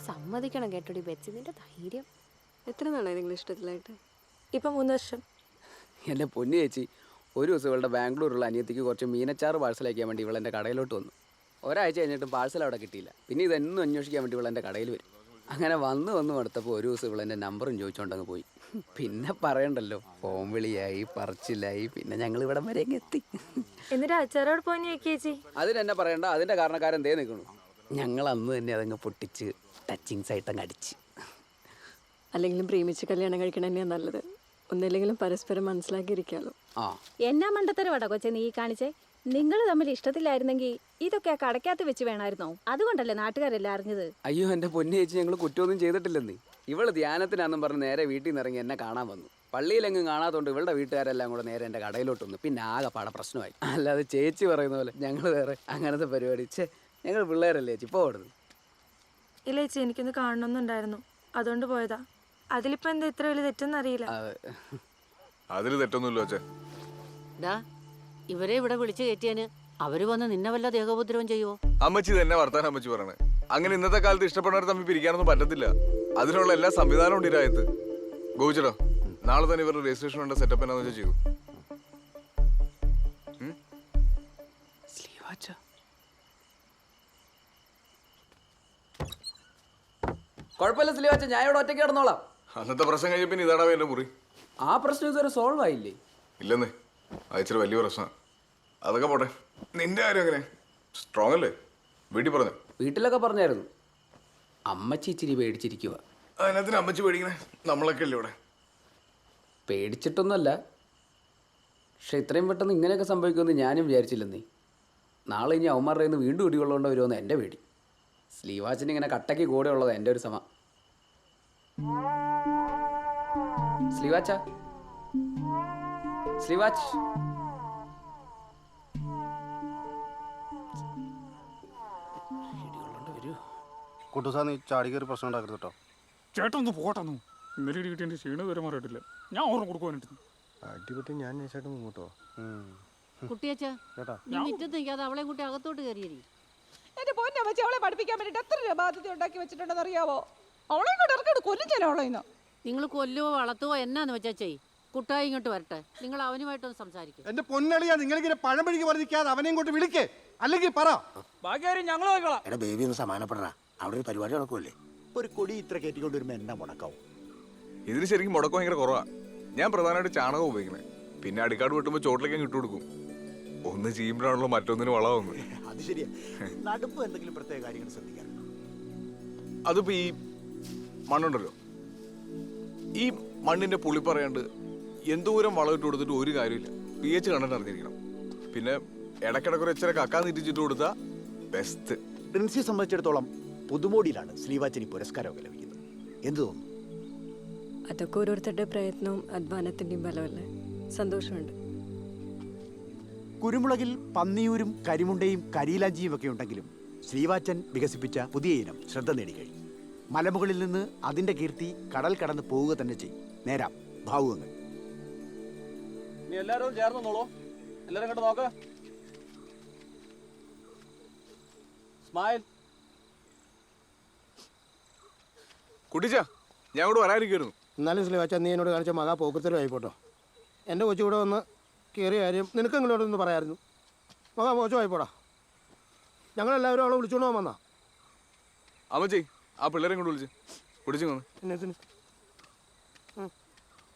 സമ്മതിക്കണം കേട്ടോടി ബെച്ചി, നിന്റെ ധൈര്യം. എത്ര നാളായി നിങ്ങൾ ഇഷ്ടത്തിലായിട്ട്? ഇപ്പം 3 വർഷം. എൻ്റെ പൊന്നു ചേച്ചി, ഒരു ദിവസം ഇവളുടെ ബാംഗ്ലൂരുള്ള അനിയത്തിക്ക് കുറച്ച് മീനച്ചാറ് പാഴ്സൽ അയക്കാൻ വേണ്ടി ഇവളെൻ്റെ കടയിലോട്ട് വന്നു. ഒരാഴ്ച കഴിഞ്ഞിട്ടും പാഴ്സൽ അവിടെ കിട്ടിയില്ല. പിന്നെ ഇതെന്നും അന്വേഷിക്കാൻ വേണ്ടി ഇവളെൻ്റെ കടയിൽ വരും. അങ്ങനെ വന്ന് അടുത്തപ്പോൾ ഒരു ദിവസം ഇവളെൻ്റെ നമ്പറും ചോദിച്ചുകൊണ്ടങ്ങ് പോയി. പിന്നെ പറയണ്ടല്ലോ, ഫോൺ വിളിയായി, പറച്ചിലായി, പിന്നെ ഞങ്ങൾ ഇവിടം വരെ എത്തി. എന്നിട്ട് അച്ചാറോട് പോയി ചേച്ചി? അതിനെന്നെ പറയണ്ട, അതിൻ്റെ കാരണക്കാരൻ ദേ നിൽക്കണു. ഞങ്ങൾ അന്ന് തന്നെ അതങ്ങ് പൊട്ടിച്ച് ടച്ചിങ്സ് ആയിട്ടങ്ങ് അടിച്ച്. അല്ലെങ്കിലും പ്രേമിച്ച് കല്യാണം കഴിക്കണം തന്നെയാണ് നല്ലത്. ഒന്നില്ലെങ്കിലും പരസ്പരം മനസ്സിലാക്കിയിരിക്കാമല്ലോ. എന്നാ മണ്ടത്തരവാടാ കൊച്ചെ നീ കാണിച്ചേ? നിങ്ങൾ തമ്മിൽ ഇഷ്ടത്തിലായിരുന്നെങ്കിൽ ഇതൊക്കെ ആ കടക്കകത്ത് വെച്ച് വേണമായിരുന്നോ? അതുകൊണ്ടല്ലേ നാട്ടുകാരെല്ലാം അറിഞ്ഞത്. അയ്യോ എൻ്റെ പൊന്നു ചേച്ചി, ഞങ്ങൾ കുറ്റമൊന്നും ചെയ്തിട്ടില്ലെന്നേ. ഇവള് ധ്യാനത്തിനാന്നും പറഞ്ഞ് നേരെ വീട്ടിൽ നിന്ന് ഇറങ്ങി എന്നെ കാണാൻ വന്നു. പള്ളിയിലെങ്ങും കാണാത്തോണ്ട് ഇവളുടെ വീട്ടുകാരെല്ലാം കൂടെ നേരെ എൻ്റെ കടയിലോട്ട് വന്നു. പിന്നെ ആകെ പാടെ പ്രശ്നമായി. അല്ലാതെ ചേച്ചി പറയുന്ന പോലെ ഞങ്ങൾ വേറെ അങ്ങനത്തെ പരിപാടി. ഞങ്ങൾ പിള്ളേരല്ലേ ചേച്ചി, ഇപ്പോൾ ഓടുന്നു. ഇല്ല ചേച്ചി, എനിക്കൊന്ന് കാണണമെന്നുണ്ടായിരുന്നു, അതുകൊണ്ട് പോയതാ. അതിലിപ്പോ എന്താ ഇത്ര വലിയ തെറ്റെന്നറിയില്ല. അതിൽ തെറ്റൊന്നുമില്ല. ഇവരെ ഇവിടെ വിളിച്ചു കയറ്റിയാന് അവര് വന്ന് നിന്നെ വല്ല ദേഹോപദ്രവം ചെയ്യുവോ? അമ്മച്ചി തന്നെ വർത്താനം അമ്മച്ചി പറയണേ. അങ്ങനെ ഇന്നത്തെ കാലത്ത് ഇഷ്ടപ്പെടുന്നവർ തമ്മിൽ പിരിക്കാനൊന്നും പറ്റത്തില്ല. അതിനുള്ള എല്ലാ സംവിധാനവും ഉണ്ട് ഈ രാജ്യത്ത്. ഗോവിച്ചടോ, നാളെ തന്നെ ഇവരുടെ രജിസ്ട്രേഷൻ വേണ്ട സെറ്റപ്പ് എന്നാന്ന് വെച്ചാൽ ചെയ്തു. കുഴപ്പമില്ല സ്ലീവാച്ച, ഞാൻ ഇവിടെ ഒറ്റയ്ക്ക് കിടന്നോളാം. അന്നത്തെ പ്രശ്നം കഴിഞ്ഞ പിന്നെ ഇതാടാ എന്റെ മുറി. ആ പ്രശ്നം ഇതുവരെ സോൾവ് ആയില്ലേ? ഇല്ലെന്നേ, അയച്ചിട്ട് വലിയ പ്രശ്നം. അതൊക്കെ പോട്ടെ, നിന്റെ കാര്യം എങ്ങനെ? സ്ട്രോങ് അല്ലേ? വീട്ടിൽ പറഞ്ഞു? വീട്ടിലൊക്കെ പറഞ്ഞായിരുന്നു. അമ്മച്ചി ഇച്ചിരി പേടിച്ചിരിക്കുക. അതിനകത്തിന് അമ്മച്ചി പേടിക്കണേ? നമ്മളൊക്കെ അല്ലേ ഇവിടെ. പേടിച്ചിട്ടൊന്നുമല്ല, പക്ഷെ ഇത്രയും പെട്ടെന്ന് ഇങ്ങനെയൊക്കെ സംഭവിക്കുമെന്ന് ഞാനും വിചാരിച്ചില്ലെന്നേ. നാളെ ഇനി അവന്മാരുടെ നിന്ന് വീണ്ടും ഇടികൊള്ളുകൊണ്ട് വരുമെന്ന് എൻ്റെ പേടി. സ്ലീവാച്ചിന് ഇങ്ങനെ കട്ടയ്ക്ക് കൂടെ ഉള്ളത് എൻ്റെ ഒരു സമ. സ്ലീവാച്ച, സ്ലീവാച്ച്. കുട്ടുസാ, നീ ചാടി കയറി പ്രശ്നം ഉണ്ടാക്കരുത് കേട്ടോ. ചേട്ടൊന്ന് പോട്ടെന്നു. ഇന്നലെ കിട്ടിയ എൻ്റെ ക്ഷീണം വരെ മാറിയിട്ടില്ല. ഞാൻ ഓർമ്മ കൊടുക്കുവാനായിട്ട് അടിപൊളി. ഞാൻ ചേട്ടൻ മുങ്ങോട്ടോ. കുട്ടിയച്ചാ, നീ മുറ്റത്ത് നിൽക്കാതെ അവളെ കൂട്ടി അകത്തോട്ട് കയറിയേ. എന്റെ പൊന്നെ വെച്ച് അവളെ പഠിപ്പിക്കാൻ വേണ്ടിട്ട് എത്ര രൂപ ബാധ്യത ഉണ്ടാക്കി വെച്ചിട്ടുണ്ടെന്ന് അറിയാവോ? അവളെ ഇങ്ങോട്ട് ഇറക്കി കൊല്ലും ഞാൻ അവളെ. നിങ്ങൾ കൊല്ലുവോ വളർത്തുവോ എന്നാന്ന് വെച്ചാ ചെയ്. കുട്ടായി ഇങ്ങോട്ട് വരട്ടെ, നിങ്ങൾ അവനുമായിട്ടൊന്ന് സംസാരിക്കും. എന്റെ പൊന്നളിയാ, നിങ്ങളിങ്ങനെ പഴംപിടിക്ക് പറഞ്ഞിരിക്കാതെ അവനെയും കൊണ്ട് വിളിക്കേ, അല്ലെങ്കിൽ പറ. ഞങ്ങൾ എടാ ബേബി, ഒന്ന് സമാനപ്പെടാ. അവിടെ ഒരു പരിപാടി നടക്കുമല്ലേ? ഒരു കൊടി ഇത്ര കയറ്റിക്കൊണ്ട് വരുമ്പോ എന്നാ മുടക്കാവും? ഇതിന് ശരിക്കും മുടക്കം ഭയങ്കര കുറവാ. ഞാൻ പ്രധാനമായിട്ട് ചാണകം ഉപയോഗിക്കണേ. പിന്നെ അടിക്കാട് വെട്ടുമ്പോൾ ചോട്ടിലേക്കും ഇട്ട് കൊടുക്കും. ഒന്ന് ചെയ്യുമ്പോഴാണല്ലോ മറ്റൊന്നിന് വളമാവുന്നത്. അത് ശരിയാ. നടുപ്പ് എന്തെങ്കിലും പ്രത്യേക കാര്യങ്ങൾ ശ്രദ്ധിക്കാറുണ്ടോ? അതിപ്പോ ഈ മണ്ണുണ്ടല്ലോ, ഈ മണ്ണിന്റെ പുളി പറയാണ്ട് എന്തോരം വളം ഇട്ട് കൊടുത്തിട്ട് ഒരു കാര്യമില്ല. pH കണ്ടിട്ട് അറിഞ്ഞിരിക്കണം. പിന്നെ ഇടയ്ക്കിടക്കൊരു ഇച്ചിരി കക്കാൻ തിരിച്ചിട്ട് കൊടുത്താ ബെസ്റ്റ്. പ്രിൻസിയെ സംബന്ധിച്ചിടത്തോളം പുതുമോടിയിലാണ് സ്ലീവാച്ചിന് പുരസ്കാരമൊക്കെ ലഭിക്കുന്നത്. എന്ത് തോന്നുന്നു? അതൊക്കെ ഓരോരുത്തരുടെ പ്രയത്നവും അധ്വാനത്തിൻ്റെയും ഫലമല്ലേ. സന്തോഷമുണ്ട്. കുരുമുളകിൽ പന്നിയൂരും കരിമുണ്ടയും കരിയിലാഞ്ചിയും ഒക്കെ ഉണ്ടെങ്കിലും ശ്രീവാച്ചൻ വികസിപ്പിച്ച പുതിയ ഇനം ശ്രദ്ധ നേടിക്കഴിഞ്ഞു. മലമുകളിൽ നിന്ന് അതിന്റെ കീർത്തി കടൽ കടന്ന് പോവുക തന്നെ ചെയ്യും. നേരാം ഭാവുകങ്ങൾ. എല്ലാവരും ചേർന്നോളൂ. എല്ലാവരും ഇങ്ങോട്ട് നോക്ക്. സ്മൈൽ. കുട്ടിച്ചാ, ഞാൻ ഇവിടെ വരാനിരിക്കുന്നു. എന്നാലും സ്ലീവാച്ച, നീ എന്നോട് കാണിച്ച മകാ പോക്കത്തരം ആയിപ്പോട്ടോ. എൻ്റെ കൊച്ചു കൂടെ വന്ന് കയറിയ കാര്യം നിനക്ക് എങ്ങനെയോടൊന്ന് പറയായിരുന്നു. മകാ മോശമായിപ്പോടാ. ഞങ്ങളെല്ലാവരും അവളെ വിളിച്ചോണ്ട് പോകാൻ വന്നാ. അമ്മച്ചി, ആ പിള്ളേരെ കൊണ്ട് വിളിച്ച് കുടിച്ചു വന്ന്. എന്നത്തിന്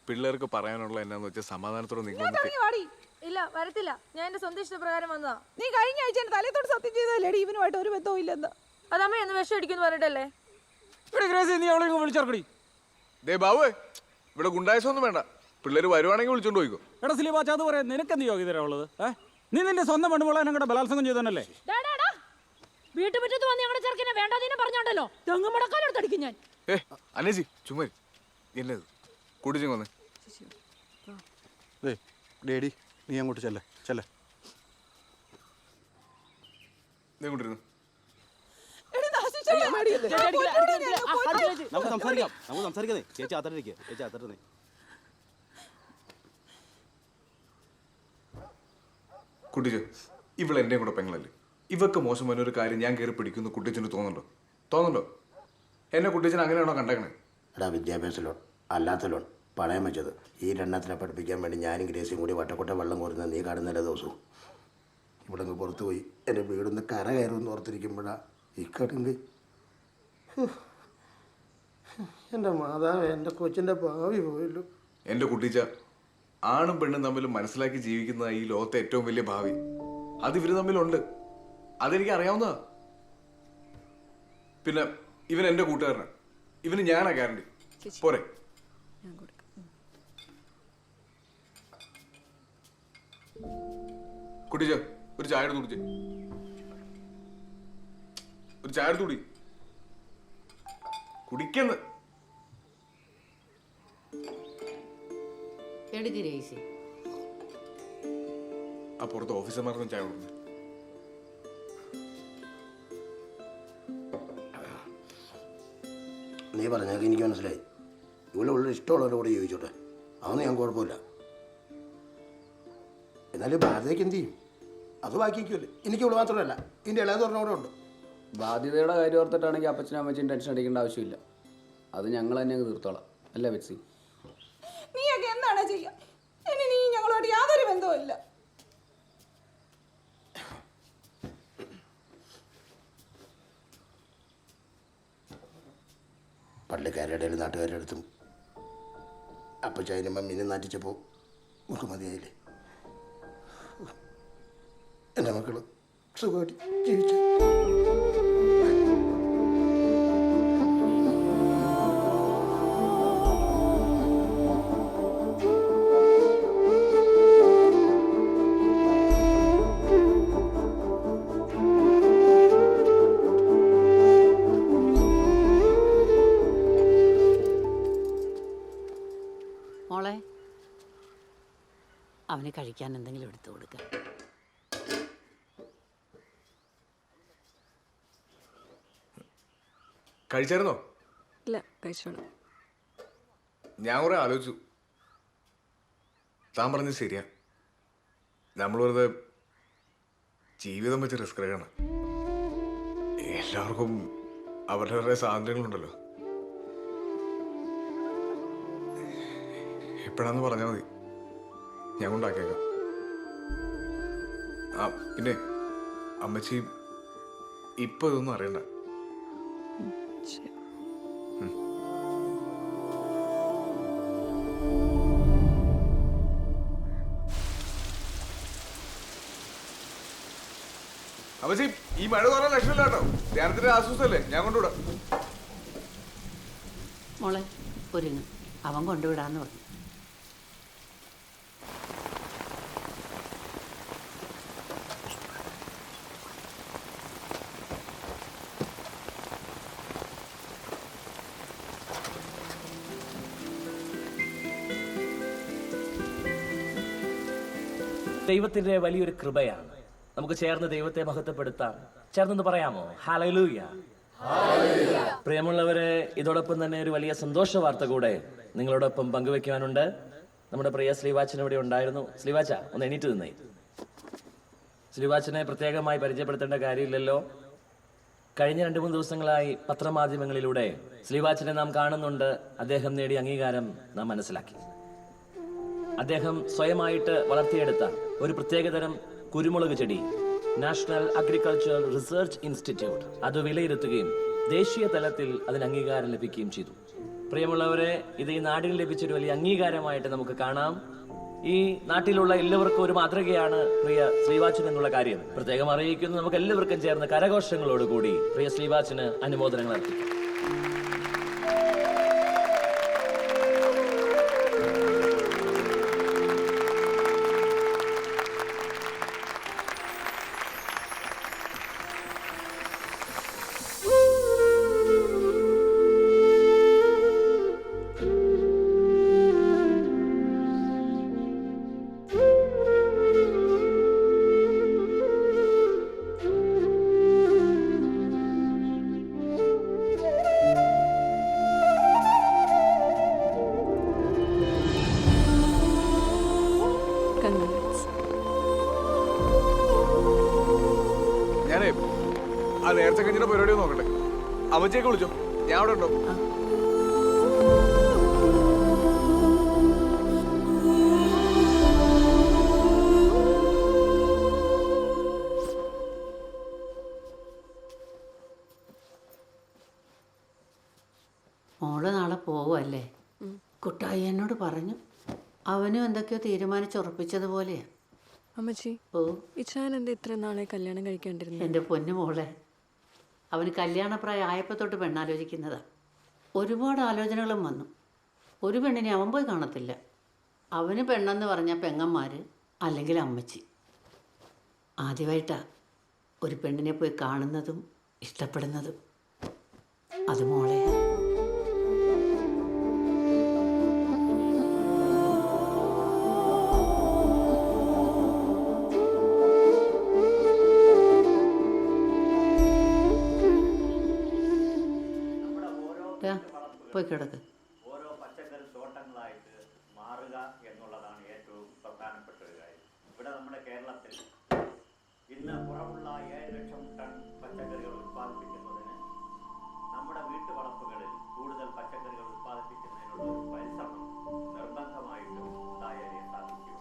പിള്ളേർക്ക് പറയാനുള്ള എന്നാന്ന് വെച്ചാൽ സമാധാനത്തോടെ നിങ്ങൾ ഇല്ല, വരത്തില്ല. ഞാൻ എന്റെ സ്വന്തം ഇഷ്ടപ്രകാരം വന്നതാ. നീ കഴിഞ്ഞ ആഴ്ച എന്റെ തലത്തോട് സത്യം ചെയ്തല്ലേ ഇവനുമായിട്ട് ഒരു ബന്ധവും ഇല്ലെന്ന്. അതമ്മ എന്ന് വിഷം അടിക്കുന്നു പറഞ്ഞിട്ടല്ലേ? നീ അവളെ വിളിച്ചിറക്കടി. ദേ ബാബുവേ, ഇവിടെ ഗുണ്ടായസൊന്നും വേണ്ട. പിള്ളേര് വരുവാണെങ്കിൽ വിളിച്ചോണ്ട് പോയിക്കോ. എടാ സ്ലീവാച്ച, അത് പറയാം, നിനക്കെന്ത് യോഗ്യതരാ ഉള്ളത്? നീ നിന്റെ സ്വന്തം പെണ്ണുമ്പോളെ ഞങ്ങളുടെ ബലാത്സംഗം ചെയ്തല്ലേ? വീട്ടുമുറ്റത്ത് വന്ന് ഞങ്ങളുടെ ചെറുക്കനെ വേണ്ടാതീനെ പറഞ്ഞോണ്ടല്ലോ തെങ്ങ് മുടക്കാലെടുത്തടിക്കും ഞാൻ. അനേജി ചുമ്മാ എന്നത് കുടിച്ചു വന്നേ. ഡേഡി, നീ അങ്ങോട്ട് ചെല്ലേ ചെല്ലേ. കൊണ്ടിരുന്നു. നമുക്ക് സംസാരിക്കാം. ചേച്ചി അത്തരേ. കുട്ടിച്ച്, ഇവിടെ എൻ്റെ കൂടെ പെങ്ങളല്ലേ. ഇവക്ക് മോശം ഒരു കാര്യം ഞാൻ കയറി പിടിക്കുന്നു കുട്ടിച്ചിന് തോന്നുന്നുണ്ടോ? എന്നെ കുട്ടിച്ചൻ അങ്ങനെയാണോ കണ്ടേക്കണേ? എടാ, വിദ്യാഭ്യാസ ലോൺ, അല്ലാത്ത ലോൺ, പണയം വെച്ചത്, ഈ രണ്ടെണ്ണത്തിനെ പഠിപ്പിക്കാൻ വേണ്ടി ഞാനും ഗ്രേസിയും കൂടി വട്ടക്കൊട്ട വെള്ളം കോരുന്നത് നീ കാണുന്നില്ല ദിവസവും. ഇവിടെ നിന്ന് പുറത്ത് പോയി എൻ്റെ വീടൊന്ന് കര കയറുമെന്ന് ഓർത്തിരിക്കുമ്പോഴാണ് ഈ കടുങ്ക്. എൻ്റെ മാതാവ്, എൻ്റെ കൊച്ചിൻ്റെ ഭാവി പോയല്ലോ. എൻ്റെ കുട്ടിച്ച, ആണും പെണ്ണും തമ്മിൽ മനസ്സിലാക്കി ജീവിക്കുന്ന ഈ ലോകത്തെ ഏറ്റവും വലിയ ഭാവി അത് ഇവര് തമ്മിലുണ്ട്. അതെനിക്ക് അറിയാവുന്നതാ. പിന്നെ ഇവൻ എൻ്റെ കൂട്ടുകാരനാണ്. ഇവന് ഞാനാ ഗ്യാരണ്ടി. പോരെ? കുട്ടിച്ച, ഒരു ചായ എടുത്ത് കുടിച്ചേ. ഒരു ചായ എടുത്ത് കുടി. കുടിക്കെന്ന്. എടുക്ക് രേസി. ആ പുറത്ത് ഓഫീസർമാർക്കും ചായ കൊടുക്കുന്നു. നീ പറഞ്ഞതൊക്കെ എനിക്ക് മനസ്സിലായി. ഇവിടെ ഉള്ള ഇഷ്ടമുള്ളവരോട് ചോദിച്ചോട്ടെ, അതൊന്നും ഞാൻ കുഴപ്പമില്ല. എന്നാലും ബാധ്യതയ്ക്ക് എന്ത് ചെയ്യും? അത് ബാക്കി വയ്ക്കുമല്ലേ. എനിക്ക് ഇവിടെ മാത്രമല്ല, ഇതിൻ്റെ ഇളയത് പറഞ്ഞവിടെ ഉണ്ട്. ബാധ്യതയുടെ കാര്യം ഓർത്തിട്ടാണെങ്കിൽ അപ്പച്ചനും അമ്മച്ചിയും ടെൻഷൻ അടിക്കേണ്ട ആവശ്യമില്ല. അത് ഞങ്ങൾ തന്നെ അങ്ങ് തീർത്തോളാം. അല്ല ബെറ്റ്സി? നീയൊക്കെ എന്താണ് ചെയ്യുക? ഇനി നീ ഞങ്ങളോട് യാതൊരു ബന്ധവും ഇല്ല. പള്ളിക്കാരുടെ ഇടയിൽ നാട്ടുകാരുടെ അടുത്തും അപ്പച്ചായനും മമ്മീനെ നാട്ടിച്ചപ്പോൾ നമുക്ക് മതിയായില്ലേ? എൻ്റെ മക്കൾ സുഖമായിട്ട് ജീവിച്ചു. മോളെ, അവന് കഴിക്കാൻ എന്തെങ്കിലും എടുത്തു കൊടുക്കുക. കഴിച്ചായിരുന്നോ? ഇല്ല, കഴിച്ചോളാം. ഞാൻ കുറെ ആലോചിച്ചു. താൻ പറഞ്ഞത് ശരിയാ. നമ്മൾ വെറുതെ ജീവിതം വെച്ച് റിസ്ക് എടുക്കണം. എല്ലാവർക്കും അവരുടെ സ്വാതന്ത്ര്യങ്ങളുണ്ടല്ലോ. എപ്പോഴാന്ന് പറഞ്ഞാൽ മതി, ഞാൻ കൊണ്ടാക്കിയേക്കാം. ആ പിന്നെ അമ്മച്ചി ഇപ്പൊ ഇതൊന്നും അറിയണ്ട. ശരി. അമ്മച്ചി, ഈ മഴ കുറേ ലക്ഷമില്ല കേട്ടോ. ധ്യാനത്തിന്റെ ആശ്വാസമല്ലേ, ഞാൻ കൊണ്ടുവിടാം. മോളെ ഒരുങ്ങ്, അവൻ കൊണ്ടുവിടാന്ന് പറഞ്ഞു. ദൈവത്തിന്റെ വലിയൊരു കൃപയാണ്. നമുക്ക് ചേർന്ന് ദൈവത്തെ മഹത്വപ്പെടുത്താം. ചേർന്നെന്ന് പറയാമോ? ഹല്ലേലൂയ. പ്രിയമുള്ളവരെ, ഇതോടൊപ്പം തന്നെ ഒരു വലിയ സന്തോഷ വാർത്ത കൂടെ നിങ്ങളോടൊപ്പം പങ്കുവെക്കാനുണ്ട്. നമ്മുടെ പ്രിയ ശ്രീവാച്ചൻ ഇവിടെ ഉണ്ടായിരുന്നു. ശ്രീവാച്ച, ഒന്ന് എണീറ്റ് നിന്നേ. ശ്രീവാച്ചനെ പ്രത്യേകമായി പരിചയപ്പെടുത്തേണ്ട കാര്യമില്ലല്ലോ. കഴിഞ്ഞ 2-3 ദിവസങ്ങളായി പത്രമാധ്യമങ്ങളിലൂടെ ശ്രീവാച്ചനെ നാം കാണുന്നുണ്ട്. അദ്ദേഹം നേടിയ അംഗീകാരം നാം മനസ്സിലാക്കി. അദ്ദേഹം സ്വയമായിട്ട് വളർത്തിയെടുത്ത ഒരു പ്രത്യേകതരം കുരുമുളക് ചെടി നാഷണൽ അഗ്രികൾച്ചറൽ റിസർച്ച് ഇൻസ്റ്റിറ്റ്യൂട്ട് അത് വിലയിരുത്തുകയും ദേശീയ തലത്തിൽ അതിന് അംഗീകാരം ലഭിക്കുകയും ചെയ്തു. പ്രിയമുള്ളവരെ, ഇത് ഈ നാടിന് ലഭിച്ചൊരു വലിയ അംഗീകാരമായിട്ട് നമുക്ക് കാണാം. ഈ നാട്ടിലുള്ള എല്ലാവർക്കും ഒരു മാതൃകയാണ് പ്രിയ ശ്രീവാച്ചൻ എന്നുള്ള കാര്യം പ്രത്യേകം അറിയിക്കുന്നു. നമുക്ക് എല്ലാവർക്കും ചേർന്ന് കരഘോഷങ്ങളോടുകൂടി പ്രിയ ശ്രീവാച്ചന് അനുമോദനങ്ങൾ അർപ്പിക്കും. ഞാനേ ആ നേരത്തെ കഴിഞ്ഞ പരിപാടി നോക്കട്ടെ. അമ്മച്ചിയൊക്കെ വിളിച്ചോ? ഞാൻ അവിടെ ഉണ്ടോ? മോള് നാളെ പോവല്ലേ? കുട്ടായി എന്നോട് പറഞ്ഞു. അവനും എന്തൊക്കെയോ തീരുമാനിച്ചുറപ്പിച്ചതുപോലെയാ. അമ്മച്ചി ഓ ഇച്ചാൻ എന്താ ഇത്ര നാളെ കല്യാണം കഴിക്കാണ്ടിരുന്നത്? എൻ്റെ പൊന്നു മോളെ, അവന് കല്യാണപ്രായം ആയപ്പോൾ തൊട്ട് പെണ്ണാലോചിക്കുന്നതാ. ഒരുപാട് ആലോചനകളും വന്നു. ഒരു പെണ്ണിനെ അവൻ പോയി കാണത്തില്ല. അവന് പെണ്ണെന്ന് പറഞ്ഞാൽ പെങ്ങന്മാർ അല്ലെങ്കിൽ അമ്മച്ചി. ആദ്യമായിട്ടാ ഒരു പെണ്ണിനെ പോയി കാണുന്നതും ഇഷ്ടപ്പെടുന്നതും. അത് മോളെ. പോയി കിടക്ക്. ഓരോ പച്ചക്കറി തോട്ടങ്ങളായിട്ട് മാറുക എന്നുള്ളതാണ് ഏറ്റവും പ്രധാനപ്പെട്ട ഒരു കാര്യം. ഇവിടെ നമ്മുടെ കേരളത്തിൽ ഇന്ന് കുറവുള്ള 7 ലക്ഷം ടൺ പച്ചക്കറികൾ ഉത്പാദിപ്പിക്കുന്നതിന് നമ്മുടെ വീട്ടുവളപ്പുകളിൽ കൂടുതൽ പച്ചക്കറികൾ ഉത്പാദിപ്പിക്കുന്നതിനുള്ള ഒരു പരിശ്രമം നിർബന്ധമായിട്ടും ഉണ്ടായാലേ സാധിക്കൂ.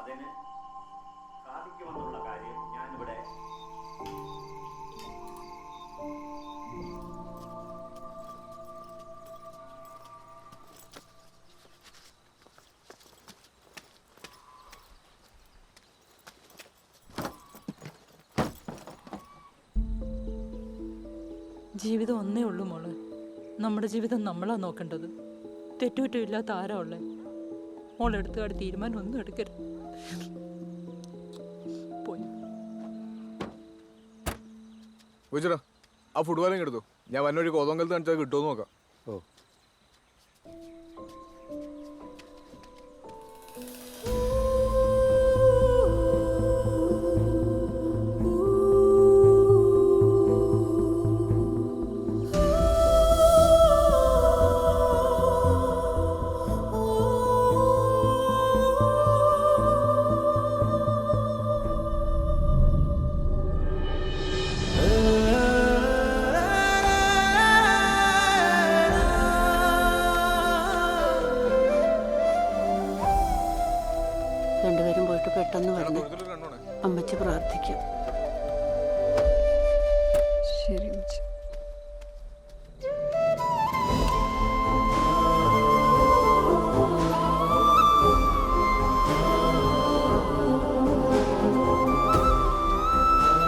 അതിന് സാധിക്കുമെന്നുള്ള കാര്യം ഞാനിവിടെ ജീവിതം ഒന്നേ ഉള്ളൂ മോളെ. നമ്മുടെ ജീവിതം നമ്മളാ നോക്കേണ്ടത്. തെറ്റുകുറ്റമില്ലാത്ത ആരാ ഉള്ളേ? മോളെടുത്തുകാട് തീരുമാനം ഒന്നും എടുക്കരുത്. വിളിച്ചടാ, ആ ഫുട്ബോളിങ് എടുത്തു. ഞാൻ വന്നൊരു കോതോങ്കലത്ത് കാണിച്ചാൽ കിട്ടുമെന്ന് നോക്കാം. ഓ രണ്ടുപേരും പോയിട്ട് പെട്ടെന്ന് വരണം. അമ്മച്ചി പ്രാർത്ഥിക്കാം. ശരി അമ്മച്ചി.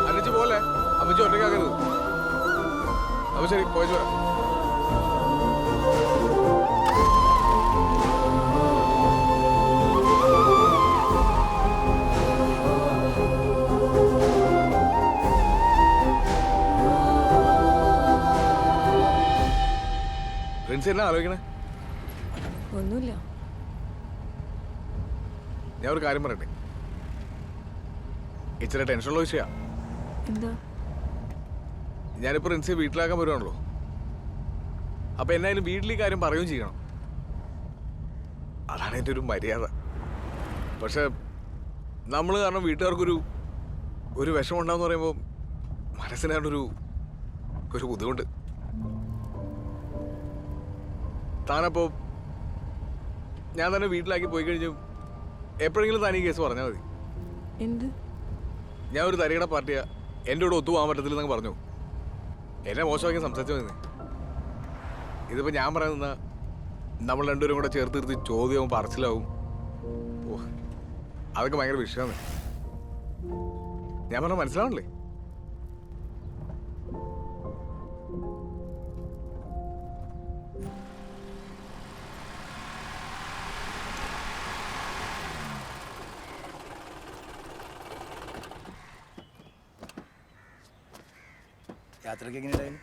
അനിച്ച് പോലെ അമ്മച്ചി ഒറ്റയ്ക്കാക്കരുത്. അപ്പൊ ശരി, പോയിട്ട് വരാം. പ്രിൻസ് എന്നാ ആലോചിക്കണേ? ഒന്നുമില്ല. ഞാൻ ഒരു കാര്യം പറയട്ടെ, ഇച്ചിരി ടെൻഷനുള്ള വിഷയമാണ്. എന്താ? ഞാനിപ്പോൾ പ്രിൻസിയെ വീട്ടിലാക്കാൻ വരുവാണല്ലോ. അപ്പം എന്നായാലും വീട്ടിൽ ഈ കാര്യം പറയുകയും ചെയ്യണം. അതാണ് എൻ്റെ ഒരു മര്യാദ. പക്ഷെ നമ്മൾ കാരണം വീട്ടുകാർക്കൊരു വിഷമം ഉണ്ടാവെന്ന് പറയുമ്പോൾ മനസ്സിനാണ്ടൊരു ബുദ്ധിമുട്ട്. താനപ്പോൾ ഞാൻ തന്നെ വീട്ടിലാക്കി പോയി കഴിഞ്ഞു എപ്പോഴെങ്കിലും താൻ ഈ കേസ് പറഞ്ഞാൽ മതി. എന്ത്? ഞാൻ ഒരു തരികട പാർട്ടിയാ, എൻ്റെ കൂടെ ഒത്തുപോകാൻ പറ്റത്തില്ലെന്നങ്ങ് പറഞ്ഞു. എന്നെ മോശമാക്കി സംസാരിച്ചു മതി. ഇതിപ്പോൾ ഞാൻ പറയാൻ നിന്നാ നമ്മൾ രണ്ടുപേരും കൂടെ ചേർത്ത് നിർത്തി ചോദ്യവും പറച്ചിലാവും. ഓ, അതൊക്കെ ഭയങ്കര വിഷയമാണ്. ഞാൻ പറഞ്ഞാൽ മനസ്സിലാവണല്ലേ? യാത്രയ്ക്ക് എങ്ങനെയുണ്ടായിരുന്നു?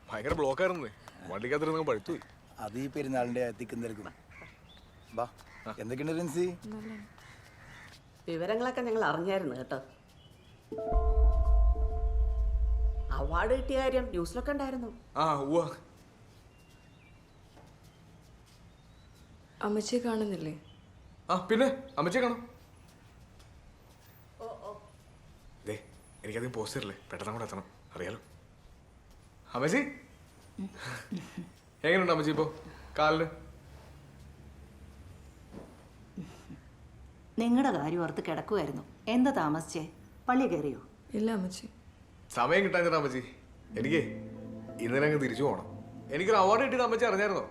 ഭയങ്കര ബ്ലോക്കായിരുന്നു. വണ്ടിക്കകത്തിരുന്ന് പഴുത്തുപോയി. അത് ഈ പെരുന്നാളിന്റെ തിക്കും തിരക്കും. ബാ, എന്തൊക്കെയുണ്ട് റിൻസി? വിവരങ്ങളൊക്കെ ഞങ്ങൾ അറിഞ്ഞായിരുന്നു കേട്ടോ. അവാർഡ് കിട്ടിയ കാര്യം ന്യൂസിലൊക്കെ ഉണ്ടായിരുന്നു. അമ്മച്ചിയെ കാണുന്നില്ലേ? പിന്നെ അമ്മച്ചിയെ കാണാം. എനിക്കധികം പോസ്റ്റ് തരില്ലേ, പെട്ടെന്ന് കൂടെ എത്തണം. അറിയാലോ അമ്മച്ചി. എങ്ങനെയുണ്ട് അമ്മച്ചി ഇപ്പോൾ കാലിന്? നിങ്ങളുടെ കാര്യം ഓർത്ത് കിടക്കുമായിരുന്നു. എന്താ താമസിച്ചേ? പള്ളി കയറിയോ? ഇല്ല അമ്മച്ചി. സമയം കിട്ടാഞ്ഞിട്ടാ അമ്മച്ചി. എനിക്കേ ഇന്നലെ അങ്ങ് തിരിച്ചു പോകണം. എനിക്കൊരു അവാർഡ് കിട്ടിയത് അമ്മച്ചി അറിഞ്ഞായിരുന്നോ?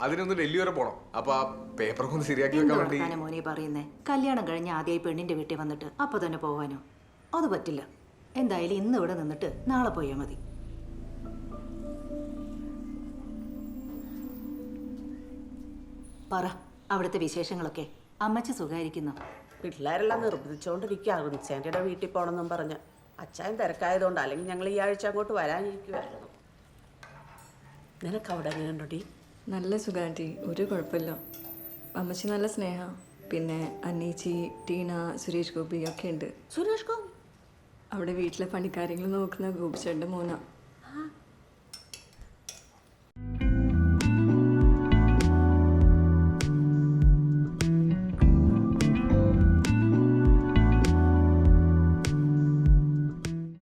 അതിനൊന്ന് ഡൽഹി വരെ പോകണം. അപ്പൊ ആ പേപ്പറൊക്കെ ഒന്ന് ശരിയാക്കി വെക്കാൻ വേണ്ടി. മോനെ പറയുന്നേ, കല്യാണം കഴിഞ്ഞ് ആദ്യമായി പെണ്ണിന്റെ വീട്ടിൽ വന്നിട്ട് അപ്പൊ തന്നെ പോകാനോ? അത് പറ്റില്ല. എന്തായാലും ഇന്ന് ഇവിടെ നിന്നിട്ട് നാളെ പോയാൽ മതി. പറ, അവിടുത്തെ വിശേഷങ്ങളൊക്കെ. അമ്മച്ചി സുഖായിരിക്കുന്നു? പിള്ളേരെല്ലാം നിർബന്ധിച്ചുകൊണ്ടിരിക്കുക റിൻസാൻറ്റിയുടെ വീട്ടിൽ പോകണമെന്നും പറഞ്ഞ്. അച്ഛൻ തിരക്കായതുകൊണ്ട്, അല്ലെങ്കിൽ ഞങ്ങൾ ഈ ആഴ്ച അങ്ങോട്ട് വരാനിരിക്കുമായിരുന്നു. നിനക്ക് അവിടെ എങ്ങനെയുണ്ടോടി? നല്ല സുഖാൻറ്റി, ഒരു കുഴപ്പമില്ല. അമ്മച്ചി നല്ല സ്നേഹം. പിന്നെ അന്നേച്ചി, ടീന, സുരേഷ് ഗോപി ഒക്കെ ഉണ്ട്. സുരേഷ് ഗോപി അവിടെ വീട്ടിലെ പണിക്കാര്യങ്ങൾ നോക്കുന്ന ഗോപിച്ചേട്ടൻ്റെ മോനാ.